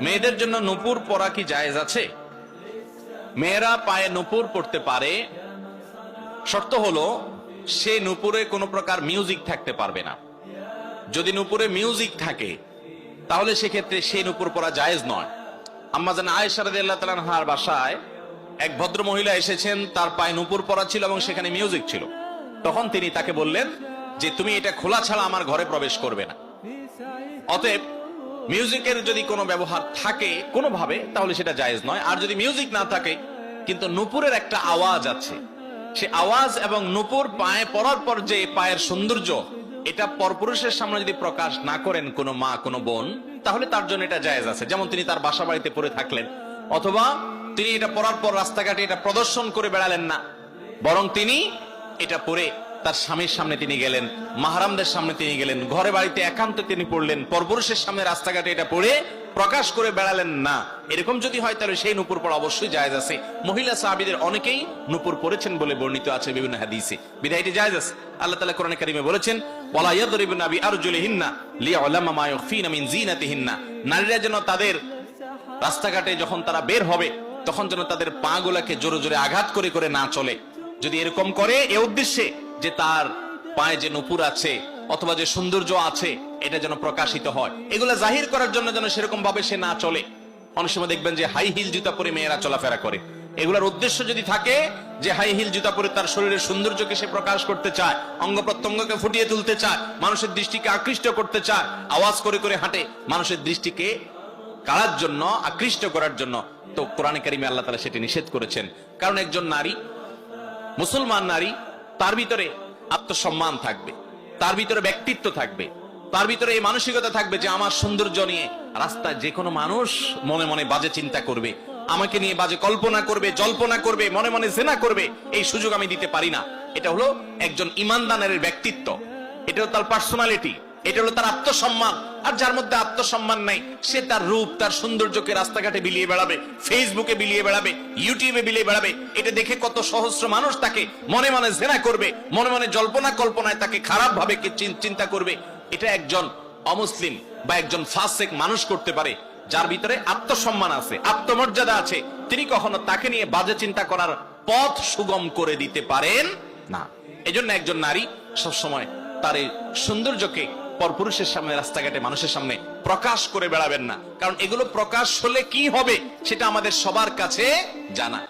মেয়েদের জন্য নূপুর পরা কি জায়েজ আছে? মেয়েরা পায়ে নূপুর পড়তে পারে, শর্ত হলো সে নূপুরে কোনো প্রকার মিউজিক থাকতে পারবে না। যদি নূপুরে মিউজিক থাকে তাহলে সেক্ষেত্রে সেই নূপুর পরা জায়েজ নয়। আম্মা জান আয়েশা রাদিয়াল্লাহু তাআলা আনহার বাসায় এক ভদ্র মহিলা এসেছেন, তার পায়ে নূপুর পরা ছিল এবং সেখানে মিউজিক ছিল। তখন তিনি তাকে বললেন যে তুমি এটা খোলা ছাড়া আমার ঘরে প্রবেশ করবে না। অতএব মিউজিকের যদি কোনো ব্যবহার থাকে কোনোভাবে তাহলে সেটা জায়েজ নয়। আর যদি মিউজিক না থাকে কিন্তু নূপুরের একটা আওয়াজ আছে, সে আওয়াজ এবং নূপুর পায়ে পরার পর যে পায়ের সৌন্দর্য, এটা পরপুরুষের সামনে যদি প্রকাশ না করেন কোনো মা কোনো বোন, তাহলে তার জন্য এটা জায়েজ আছে। যেমন তিনি তার বাসা বাড়িতে পরে থাকলেন, অথবা তিনি এটা পরার পর রাস্তাঘাটে এটা প্রদর্শন করে বেড়ালেন না, বরং তিনি এটা পরে তার স্বামীর সামনে তিনি গেলেন, মাহরামদের সামনে তিনি গেলেন, ঘরে বাড়িতে একান্তে তিনি পড়লেন, পরপুরুষের সামনে রাস্তাঘাটে এটা পড়ে প্রকাশ করে বেড়ালেন না। এরকম যদি হয় তাহলে সেই নূপুর পরা অবশ্যই জায়েজ আছে। মহিলা সাহাবীদের অনেকেই নূপুর পরেছেন বলে বর্ণিত আছে বিভিন্ন হাদিসে, বিধায় এটি জায়েজ আছে। আল্লাহ তাআলা কোরআনে কারীমে বলেছেন, ওয়ালা ইয়াদরিবুনা বিআরজুলিহিন্না লিয়ালামা মা ইউখফিনা মিন জিনাতিহিন্না। নারীরা যেন তাদের রাস্তাঘাটে যখন তারা বের হবে তখন যেন তাদের পা গুলাকে জোরে জোরে আঘাত করে করে না চলে। যদি এরকম করে এ উদ্দেশ্যে যে তার পায়ে যে নূপুর আছে অথবা যে সৌন্দর্য আছে এটা যেন প্রকাশিত হয়, এগুলা জাহির করার জন্য যেন সেরকম ভাবে সে না চলে। অনেক সময় দেখবেন যে হাই হিল জুতা পরে মেয়েরা চলাফেরা করে, এগুলার উদ্দেশ্য যদি থাকে যে হাই হিল জুতা পরে তার শরীরের সৌন্দর্যকে সে প্রকাশ করতে চায়, অঙ্গ প্রত্যঙ্গকে ফুটিয়ে তুলতে চায়, মানুষের দৃষ্টিকে আকৃষ্ট করতে চায়, আওয়াজ করে করে হাঁটে মানুষের দৃষ্টিকে কাড়ার জন্য, আকৃষ্ট করার জন্য, তো কোরআনে কারিমে আল্লাহ তাআলা সেটি নিষেধ করেছেন। কারণ একজন নারী, মুসলমান নারী, তার ভিতরে আত্মসম্মান থাকবে, তার ভিতরে ব্যক্তিত্ব থাকবে, তার ভিতরে এই মানসিকতা থাকবে যে আমার সৌন্দর্য নিয়ে রাস্তায় যে কোনো মানুষ মনে মনে বাজে চিন্তা করবে, আমাকে নিয়ে বাজে কল্পনা করবে, জল্পনা করবে, মনে মনে জেনা করবে, এই সুযোগ আমি দিতে পারি না। এটা হলো একজন ঈমানদারের ব্যক্তিত্ব, এটা হলো তার পার্সোনালিটি, এটা হলো তার আত্মসম্মান। আর যার মধ্যে আত্মসম্মান নাই, সে তার রূপ তার সৌন্দর্যকে রাস্তাঘাটে বিলিয়ে বেড়াবে, ফেসবুকে বিলিয়ে বেড়াবে, ইউটিউবে বিলিয়ে বেড়াবে। এটা দেখে কত সহস্র মানুষ তাকে মনে মনে জেনা করবে, মনে মনে জল্পনা কল্পনায় তাকে খারাপ ভাবে চিন্তা করবে। এটা একজন অমুসলিম বা একজন ফাসিক মানুষ করতে পারে, যার ভিতরে আত্মসম্মান আছে, আত্মমর্যাদা আছে। তিনি কখনো তাকে নিয়ে বাজে চিন্তা করার পথ সুগম করে দিতে পারেন না। এজন্য একজন নারী সবসময় তার এই সৌন্দর্যকে পরপুরুষের সামনে, রাস্তাঘাটে মানুষের সামনে প্রকাশ করে বেড়াবেন না। কারণ এগুলো প্রকাশ হলে কি হবে সেটা আমাদের সবার কাছে জানা।